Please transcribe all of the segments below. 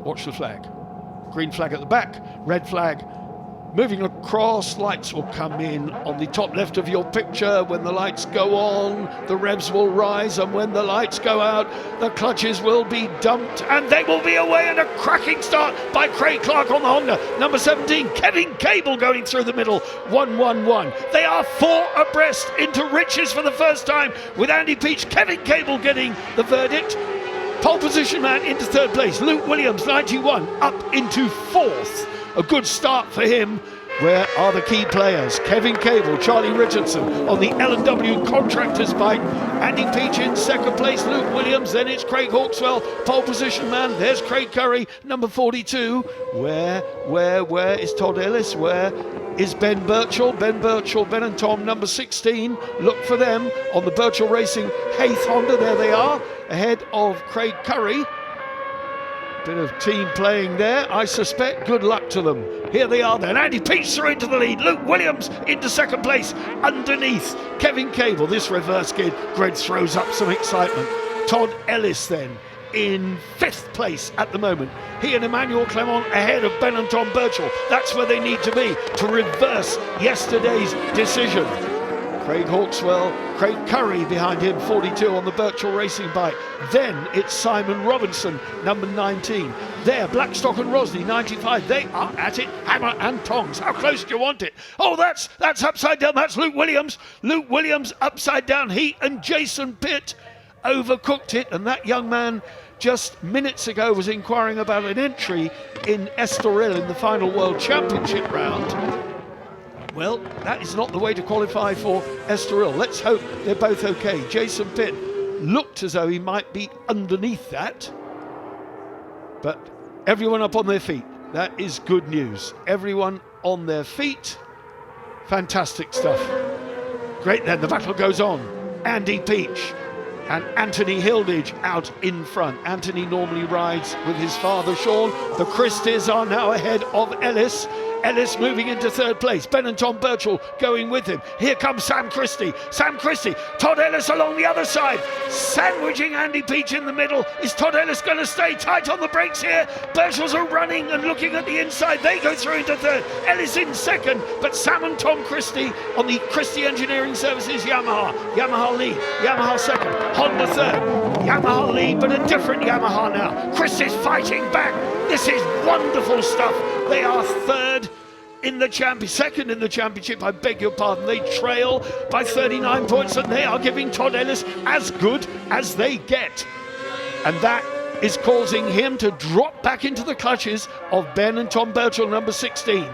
Watch the flag. Green flag at the back, red flag moving across. Lights will come in on the top left of your picture. When the lights go on, the revs will rise, and when the lights go out, the clutches will be dumped, and they will be away. And a cracking start by Craig Clark on the Honda. Number 17, Kevin Cable going through the middle, 1-1-1. They are 4 abreast into riches for the first time, with Andy Peach, Kevin Cable getting the verdict. Pole position man into third place, Luke Williams, 91, up into fourth. A good start for him. Where are the key players? Kevin Cable, Charlie Richardson on the L&W Contractors bike. Andy Peach in second place, Luke Williams, then it's Craig Hawkswell, pole position man. There's Craig Curry, number 42. Where is Todd Ellis? Where is Ben Birchall? Ben and Tom, number 16. Look for them on the Birchall Racing Hayth Honda. There they are, ahead of Craig Curry. Bit of team playing there, I suspect. Good luck to them. Here they are then. Andy Peach through into the lead. Luke Williams into second place. Underneath, Kevin Cable. This reverse skid, Greg throws up some excitement. Todd Ellis then in fifth place at the moment. He and Emmanuel Clement ahead of Ben and Tom Birchall. That's where they need to be to reverse yesterday's decision. Craig Hawkswell, Craig Curry behind him, 42 on the Birchall Racing bike. Then it's Simon Robinson, number 19. There, Blackstock and Rosny, 95. They are at it, hammer and tongs. How close do you want it? Oh, that's upside down. That's Luke Williams. Luke Williams upside down. He and Jason Pitt overcooked it, and that young man just minutes ago was inquiring about an entry in Estoril in the final World Championship round. Well, that is not the way to qualify for Estoril. Let's hope they're both okay. Jason Pitt looked as though he might be underneath that. But everyone up on their feet. That is good news. Everyone on their feet. Fantastic stuff. Great then, the battle goes on. Andy Peach and Anthony Hilditch out in front. Anthony normally rides with his father, Sean. The Christies are now ahead of Ellis. Ellis moving into third place. Ben and Tom Birchall going with him. Here comes Sam Christie. Todd Ellis along the other side. Sandwiching Andy Peach in the middle. Is Todd Ellis going to stay tight on the brakes here? Birchall's are running and looking at the inside. They go through into third. Ellis in second, but Sam and Tom Christie on the Christie Engineering Services Yamaha. Yamaha lead. Yamaha second. Honda third. Yamaha lead, but a different Yamaha now. Christie's fighting back. This is wonderful stuff. They are second in the championship, I beg your pardon. They trail by 39 points, and they are giving Todd Ellis as good as they get. And that is causing him to drop back into the clutches of Ben and Tom Birchall, number 16.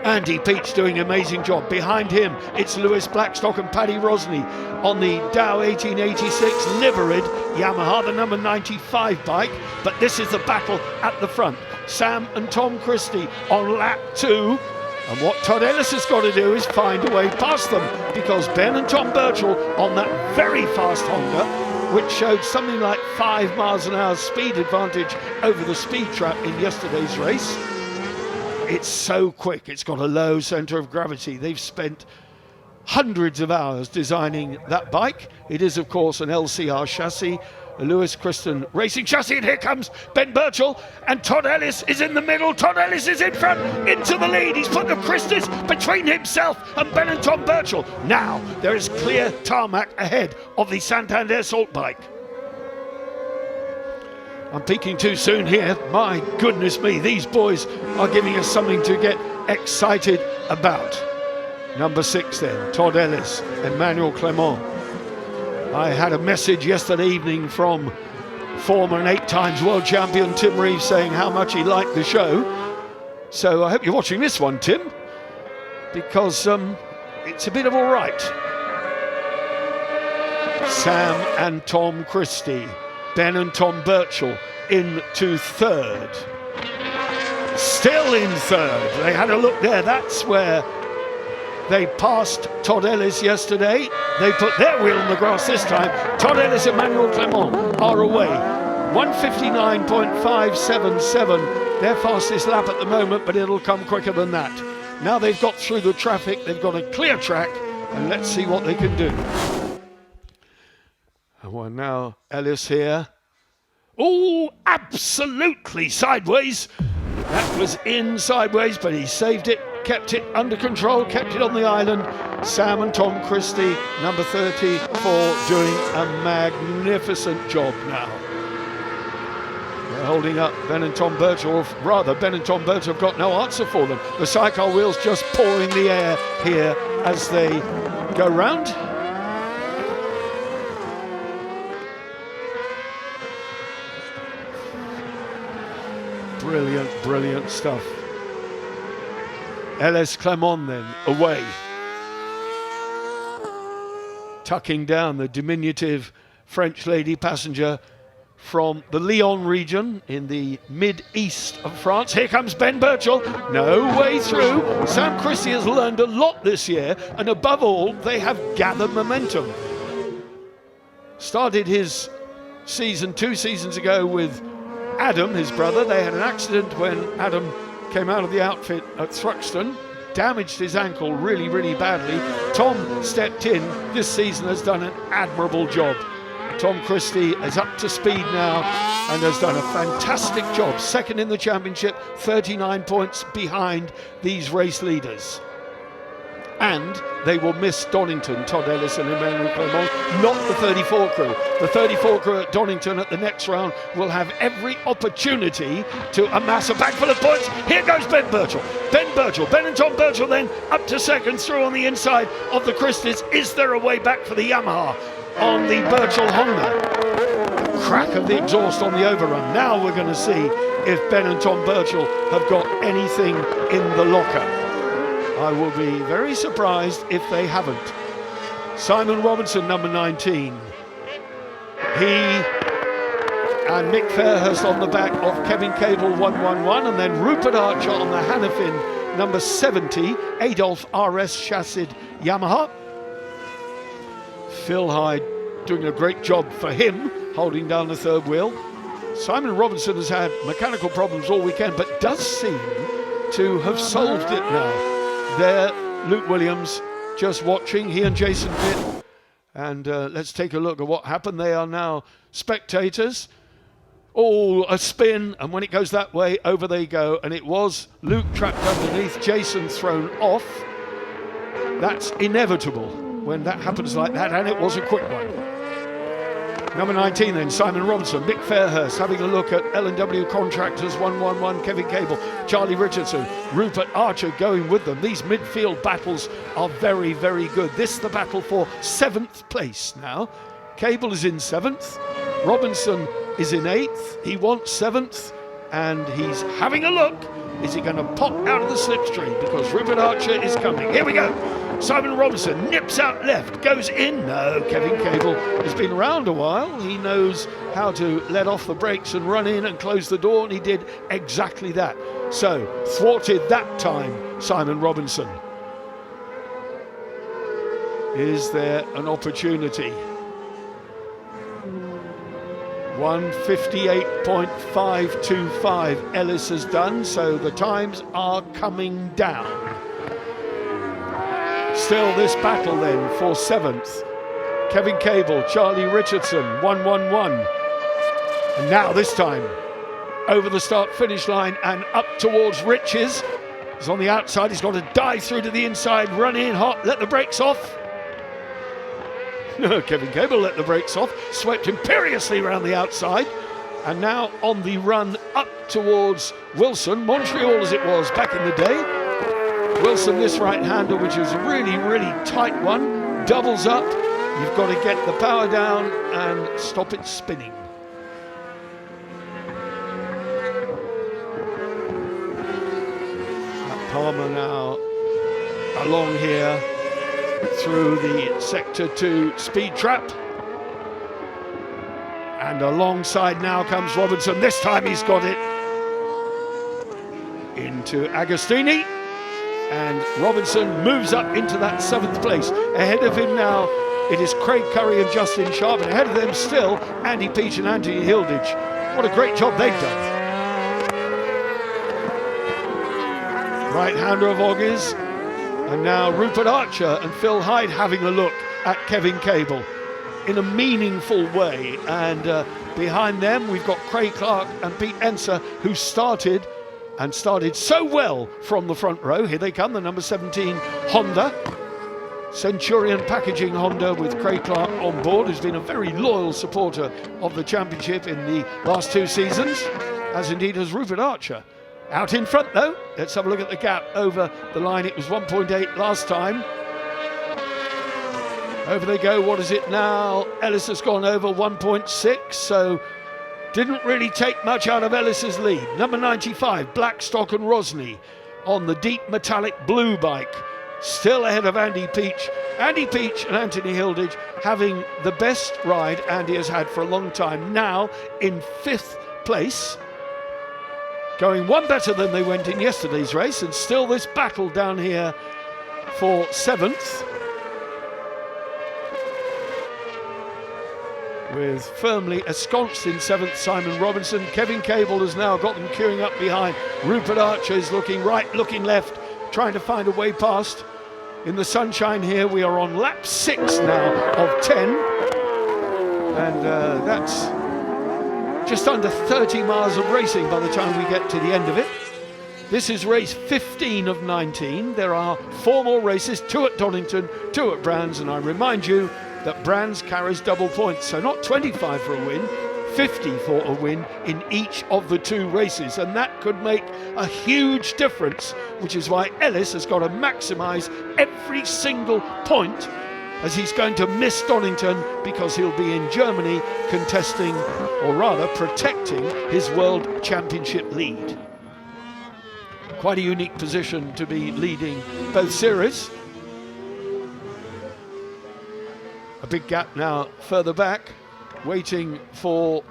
Andy Peach doing an amazing job. Behind him, it's Lewis Blackstock and Paddy Rosny on the Dow 1886 Liberid Yamaha, the number 95 bike. But this is the battle at the front. Sam and Tom Christie on lap 2. And what Todd Ellis has got to do is find a way past them, because Ben and Tom Birchall on that very fast Honda, which showed something like 5 miles an hour speed advantage over the speed trap in yesterday's race. It's so quick, it's got a low centre of gravity. They've spent hundreds of hours designing that bike. It is, of course, an LCR chassis, a Lewis Christen racing chassis, and here comes Ben Birchall, and Todd Ellis is in the middle. Todd Ellis is in front, into the lead. He's put the Christies between himself and Ben and Tom Birchall. Now there is clear tarmac ahead of the Santander Salt bike. I'm peaking too soon here. My goodness me, these boys are giving us something to get excited about. Number 6 then, Todd Ellis, Emmanuel Clement. I had a message yesterday evening from former and 8 times world champion Tim Reeves saying how much he liked the show. So I hope you're watching this one, Tim, because it's a bit of all right. Sam and Tom Christie, Ben and Tom Birchall into third. Still in third. They had a look there. That's where they passed Todd Ellis yesterday. They put their wheel on the grass this time. Todd Ellis and Emmanuel Clement are away. 1:59.577. Their fastest lap at the moment, but it'll come quicker than that. Now they've got through the traffic. They've got a clear track, and let's see what they can do. Well, now Ellis here. Oh, absolutely sideways. That was in sideways, but he saved it, kept it under control, kept it on the island. Sam and Tom Christie, number 34, doing a magnificent job now. They're holding up Ben and Tom Birchall, or rather, Ben and Tom Birchall have got no answer for them. The Sidecar wheels just pouring the air here as they go round. Brilliant, brilliant stuff. LS Clermont then, away. Tucking down the diminutive French lady passenger from the Lyon region in the mid-east of France. Here comes Ben Birchall, no way through. Sam Christie has learned a lot this year, and above all, they have gathered momentum. Started his season 2 seasons ago with Adam, his brother. They had an accident when Adam came out of the outfit at Thruxton, damaged his ankle really, really badly. Tom stepped in this season, has done an admirable job. Tom Christie is up to speed now and has done a fantastic job. Second in the championship, 39 points behind these race leaders. And they will miss Donington, Todd Ellis and Emmanuel Clermont, not the 34 crew. The 34 crew at Donington at the next round will have every opportunity to amass a bag full of points. Here goes Ben Birchall. Ben and Tom Birchall then up to second, through on the inside of the Christies. Is there a way back for the Yamaha on the Birchall Honda? Crack of the exhaust on the overrun. Now we're going to see if Ben and Tom Birchall have got anything in the locker. I will be very surprised if they haven't. Simon Robinson, number 19. He and Mick Fairhurst on the back of Kevin Cable, 111, and then Rupert Archer on the Hannafin, number 70, Adolph RS chassis Yamaha. Phil Hyde doing a great job for him, holding down the third wheel. Simon Robinson has had mechanical problems all weekend, but does seem to have solved it now. There, Luke Williams just watching, he and Jason Pitt. And let's take a look at what happened. They are now spectators. Oh, a spin, and when it goes that way, over they go. And it was Luke trapped underneath, Jason thrown off. That's inevitable when that happens like that, and it was a quick one. Number 19 then, Simon Robinson. Mick Fairhurst having a look at L&W Contractors, 111, Kevin Cable, Charlie Richardson, Rupert Archer going with them. These midfield battles are very, very good. This is the battle for 7th place now. Cable is in 7th. Robinson is in 8th. He wants 7th, and he's having a look. Is he going to pop out of the slipstream? Because Rupert Archer is coming. Here we go. Simon Robinson nips out left, goes in. No, Kevin Cable has been around a while. He knows how to let off the brakes and run in and close the door, and he did exactly that. So, thwarted that time, Simon Robinson. Is there an opportunity? 1:58.525 Ellis has done, so the times are coming down. Still this battle then for 7th. Kevin Cable, Charlie Richardson, 111. And now this time, over the start-finish line and up towards Riches. He's on the outside, he's got to dive through to the inside, run in hot, let the brakes off. Kevin Cable let the brakes off, swept imperiously around the outside, and now on the run up towards Wilson, Montreal as it was back in the day. Wilson, this right-hander, which is a really, really tight one, doubles up. You've got to get the power down and stop it spinning. Palmer now along here through the Sector 2 speed trap. And alongside now comes Robinson. This time he's got it into Agostini. And Robinson moves up into that 7th place. Ahead of him now, it is Craig Curry and Justin Sharp. And ahead of them still, Andy Peach and Anthony Hilditch. What a great job they've done. Right-hander of Oggies. And now Rupert Archer and Phil Hyde having a look at Kevin Cable. in a meaningful way. And behind them, we've got Craig Clark and Pete Enser, who started so well from the front row. Here they come, the number 17 Honda. Centurion Packaging Honda with Craig Clark on board, who's been a very loyal supporter of the championship in the last 2 seasons, as indeed has Rupert Archer. Out in front though, let's have a look at the gap over the line. It was 1.8 last time. Over they go, what is it now? Ellis has gone over 1.6, so didn't really take much out of Ellis's lead. Number 95, Blackstock and Rosny on the deep metallic blue bike, still ahead of Andy Peach. Andy Peach and Anthony Hilditch having the best ride Andy has had for a long time, now in 5th place, going one better than they went in yesterday's race, and still this battle down here for 7th. With firmly ensconced in 7th Simon Robinson. Kevin Cable has now got them queuing up behind. Rupert Archer is looking right, looking left, trying to find a way past. In the sunshine here, we are on lap 6 now of 10. And that's just under 30 miles of racing by the time we get to the end of it. This is race 15 of 19. There are 4 more races, 2 at Donington, 2 at Brands, and I remind you that Brands carries double points, so not 25 for a win, 50 for a win in each of the 2 races, and that could make a huge difference, which is why Ellis has got to maximise every single point, as he's going to miss Donington because he'll be in Germany contesting, or rather protecting, his World Championship lead. Quite a unique position to be leading both series. A big gap now further back, waiting for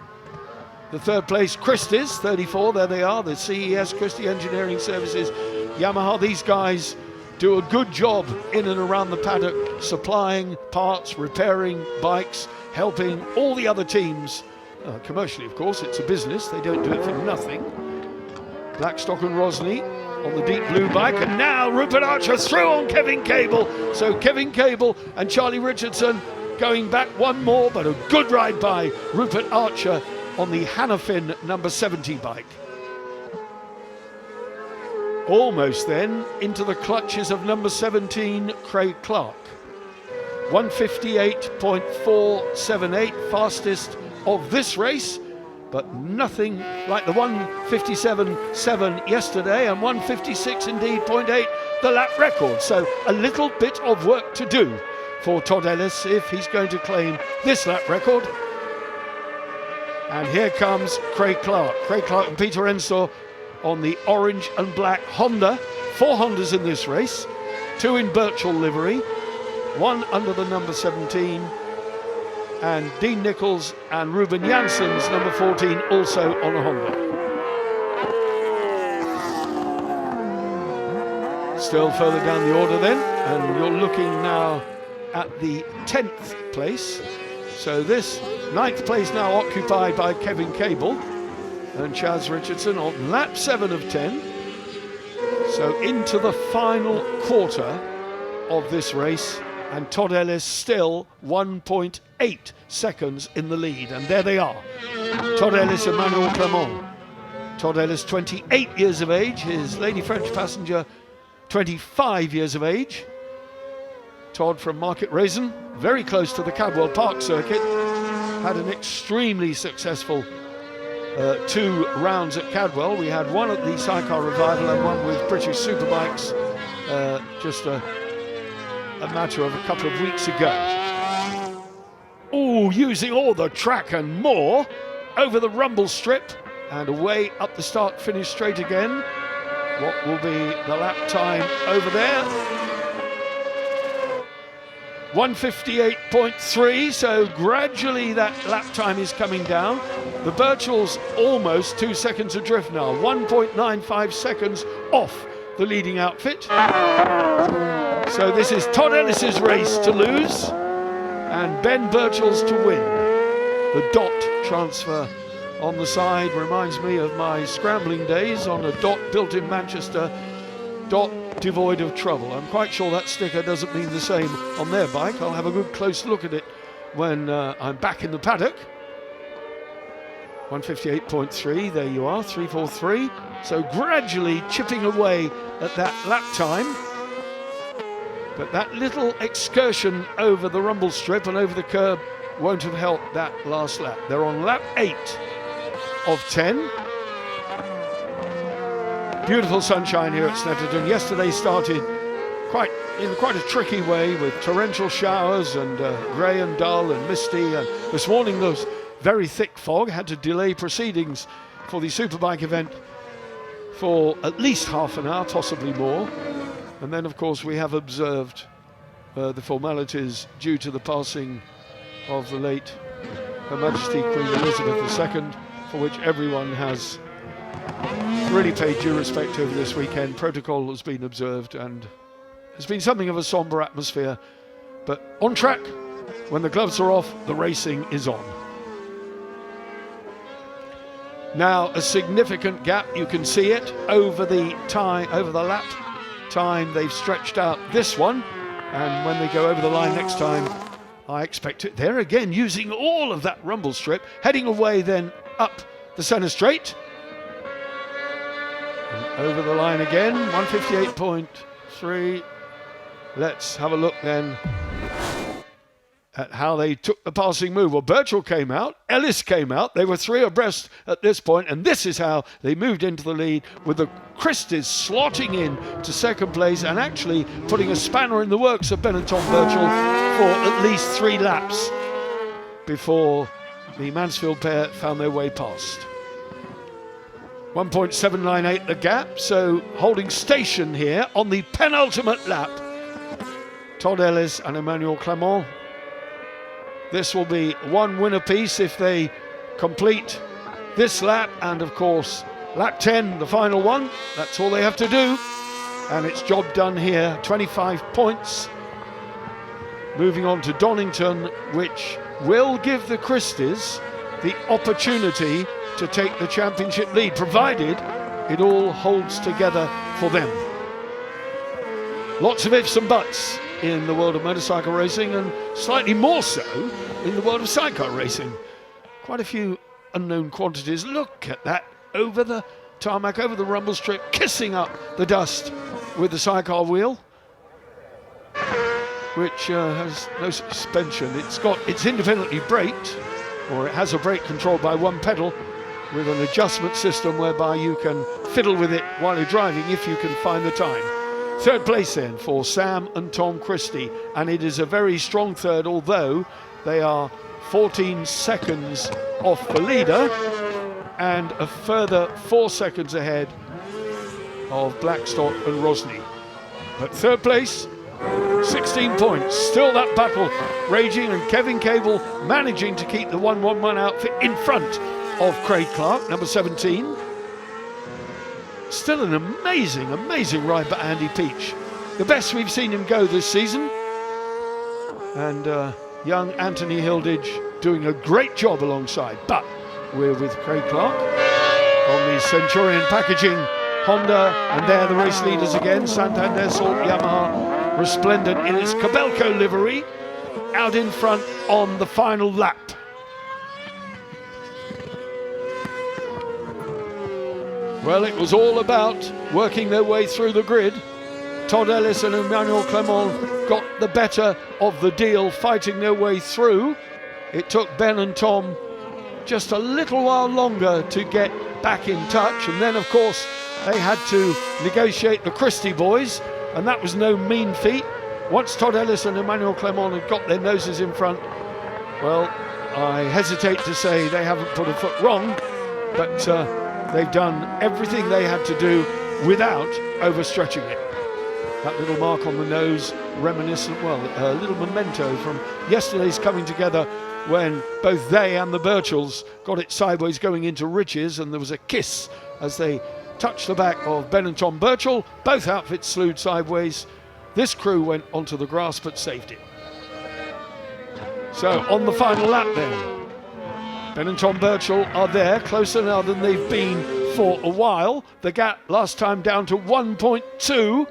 the 3rd place Christie's, 34, there they are, the CES, Christie Engineering Services, Yamaha. These guys do a good job in and around the paddock, supplying parts, repairing bikes, helping all the other teams. Commercially, of course, it's a business, they don't do it for nothing. Blackstock and Rosny on the deep blue bike, and now Rupert Archer through on Kevin Cable. So Kevin Cable and Charlie Richardson going back one more, but a good ride by Rupert Archer on the Hannafin number 70 bike. Almost then into the clutches of number 17, Craig Clark. 158.478, fastest of this race, but nothing like the 157.7 yesterday, and 156 indeed, 0.8 the lap record. So a little bit of work to do for Todd Ellis if he's going to claim this lap record. And here comes Craig Clark. Craig Clark and Peter Ensor on the orange and black Honda. 4 Hondas in this race, 2 in Birchall livery, 1 under the number 17, and Dean Nichols and Ruben Janssens, number 14, also on a Honda. Still further down the order then, and you're looking now at the 10th place. So this 9th place now occupied by Kevin Cable and Chaz Richardson on lap 7 of 10. So into the final quarter of this race, and Todd Ellis still 1.8 seconds in the lead. And there they are, Todd Ellis and Manuel Clement. Todd Ellis, 28 years of age, his lady French passenger, 25 years of age. Todd from Market Raisin, very close to the Cadwell Park circuit, had an extremely successful 2 rounds at Cadwell. We had one at the Sidecar Revival and one with British Superbikes just a matter of a couple of weeks ago. Oh, using all the track and more over the rumble strip and away up the start-finish straight again. What will be the lap time over there? 158.3, so gradually that lap time is coming down. The Birchall's almost 2 seconds adrift now, 1.95 seconds off the leading outfit. So this is Todd Ellis's race to lose and Ben Birchall's to win. The dot transfer on the side reminds me of my scrambling days on a dot built in Manchester, dot devoid of trouble. I'm quite sure that sticker doesn't mean the same on their bike. I'll have a good close look at it when I'm back in the paddock. 158.3, there you are, 3:43. So gradually chipping away at that lap time. But that little excursion over the rumble strip and over the curb won't have helped that last lap. They're on lap 8 of 10. Beautiful sunshine here at Snetterton. Yesterday started in quite a tricky way with torrential showers and grey and dull and misty. And this morning there was very thick fog, had to delay proceedings for the Superbike event for at least half an hour, possibly more. And then, of course, we have observed the formalities due to the passing of the late Her Majesty Queen Elizabeth II, for which everyone has really paid due respect over this weekend. Protocol has been observed and there's been something of a sombre atmosphere. But on track, when the gloves are off, the racing is on. Now, a significant gap, you can see it over the lap time. They've stretched out this one, and when they go over the line next time, I expect it there again, using all of that rumble strip, heading away then up the centre straight. And over the line again, 158.3. Let's have a look then at how they took the passing move. Well, Birchall came out, Ellis came out. They were 3 abreast at this point, and this is how they moved into the lead, with the Christies slotting in to second place and actually putting a spanner in the works of Ben and Tom Birchall for at least 3 laps before the Mansfield pair found their way past. 1.798 the gap, so holding station here on the penultimate lap, Todd Ellis and Emmanuel Clement. This will be one win apiece if they complete this lap, and of course lap 10, the final one. That's all they have to do, and it's job done here. 25 points. Moving on to Donington, which will give the Christies the opportunity to take the championship lead, provided it all holds together for them. Lots of ifs and buts in the world of motorcycle racing, and slightly more so in the world of sidecar racing. Quite a few unknown quantities. Look at that, over the tarmac, over the rumble strip, kissing up the dust with the sidecar wheel, which has no suspension. It's independently braked, or it has a brake controlled by one pedal with an adjustment system whereby you can fiddle with it while you're driving if you can find the time. Third place then for Sam and Tom Christie, and it is a very strong third, although they are 14 seconds off the leader and a further 4 seconds ahead of Blackstock and Rosny. But third place, 16 points, still that battle raging, and Kevin Cable managing to keep the 111 outfit in front of Craig Clark, number 17. Still an amazing, amazing ride by Andy Peach. The best we've seen him go this season. And young Anthony Hilditch doing a great job alongside. But we're with Craig Clark on the Centurion Packaging Honda. And there the race leaders again. Santander Salt Yamaha, resplendent in its Cabelco livery, out in front on the final lap. Well, it was all about working their way through the grid. Todd Ellis and Emmanuel Clement got the better of the deal, fighting their way through. It took Ben and Tom just a little while longer to get back in touch, and then of course they had to negotiate the Christie boys, and that was no mean feat. Once Todd Ellis and Emmanuel Clement had got their noses in front, well, I hesitate to say they haven't put a foot wrong, but they've done everything they had to do without overstretching it. That little mark on the nose, reminiscent, well, a little memento from yesterday's coming together when both they and the Birchalls got it sideways going into Rich's, and there was a kiss as they touched the back of Ben and Tom Birchall. Both outfits slewed sideways. This crew went onto the grass but saved it. So on the final lap then, Ben and Tom Birchall are there, closer now than they've been for a while. The gap last time down to 1.2,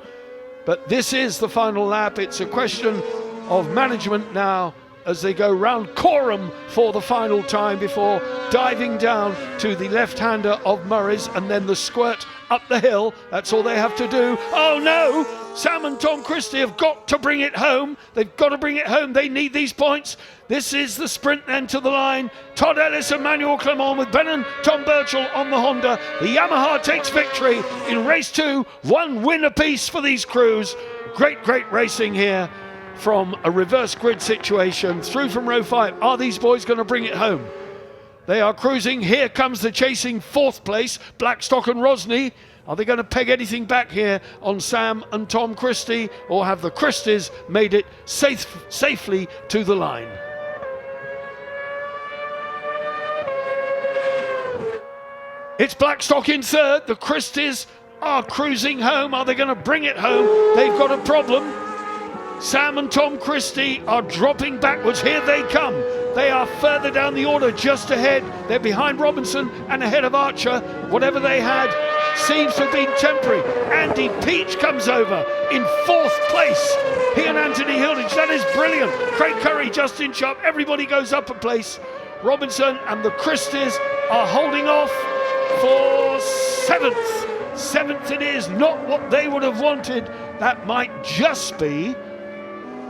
but this is the final lap. It's a question of management now as they go round Coram for the final time before diving down to the left-hander of Murray's, and then the squirt up the hill. That's all they have to do. Oh no! Sam and Tom Christie have got to bring it home. They've got to bring it home. They need these points. This is the sprint then to the line. Todd Ellis and Manuel Clement with Ben and Tom Birchall on the Honda. The Yamaha takes victory in race 2. 1 win apiece for these crews. Great racing here from a reverse grid situation through from row 5. Are these boys going to bring it home? They are cruising. Here comes the chasing 4th place, Blackstock and Rosny. Are they going to peg anything back here on Sam and Tom Christie, or have the Christies made it safely to the line? It's Blackstock in 3rd. The Christies are cruising home. Are they going to bring it home? They've got a problem. Sam and Tom Christie are dropping backwards. Here they come. They are further down the order, just ahead. They're behind Robinson and ahead of Archer. Whatever they had seems to have been temporary. Andy Peach comes over in 4th place. He and Anthony Hilditch. That is brilliant. Craig Curry, Justin Sharp. Everybody goes up a place. Robinson and the Christies are holding off for 7th. 7th it is. Not what they would have wanted. That might just be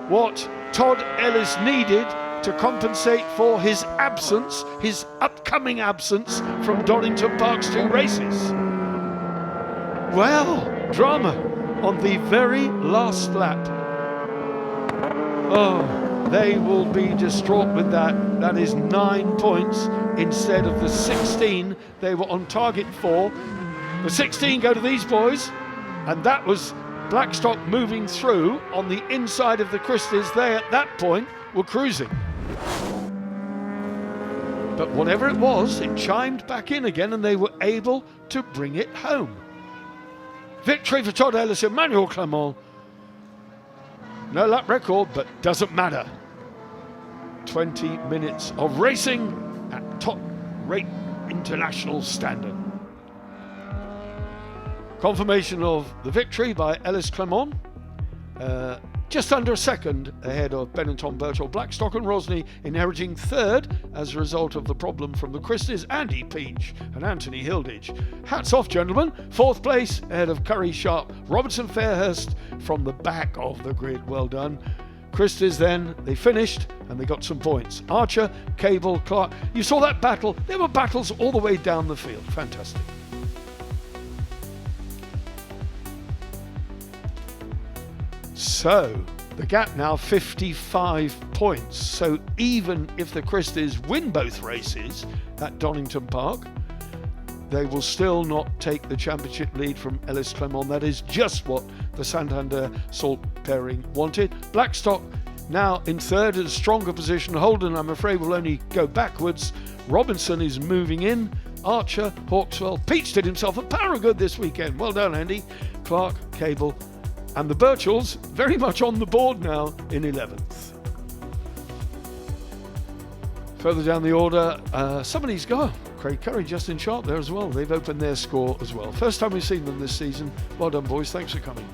what Todd Ellis needed to compensate for his absence, his upcoming absence from Donington Park's 2 races. Well, drama on the very last lap. Oh, they will be distraught with that. That is 9 points instead of the 16 they were on target for. The 16 go to these boys, and that was Blackstock moving through on the inside of the Christies. They at that point were cruising. But whatever it was, it chimed back in again and they were able to bring it home. Victory for Todd Ellis and Manuel Clement. No lap record, but doesn't matter. 20 minutes of racing at top rate international standard. Confirmation of the victory by Ellis Clement. Just under a second ahead of Ben and Tom Birchall. Blackstock and Rosny inheriting 3rd as a result of the problem from the Christies. Andy Peach and Anthony Hilditch. Hats off, gentlemen. 4th place ahead of Curry Sharp. Robertson Fairhurst from the back of the grid. Well done. Christies then, they finished and they got some points. Archer, Cable, Clark. You saw that battle. There were battles all the way down the field. Fantastic. So, the gap now 55 points. So even if the Christies win both races at Donington Park, they will still not take the championship lead from Ellis Clement. That is just what the Santander Salt pairing wanted. Blackstock now in 3rd in a stronger position. Holden, I'm afraid, will only go backwards. Robinson is moving in. Archer, Hawkswell. Peach did himself a power of good this weekend. Well done, Andy. Clark, Cable, and the Birchalls very much on the board now in 11th. Further down the order, somebody's got Craig Curry, Justin Sharp there as well. They've opened their score as well. First time we've seen them this season. Well done, boys. Thanks for coming.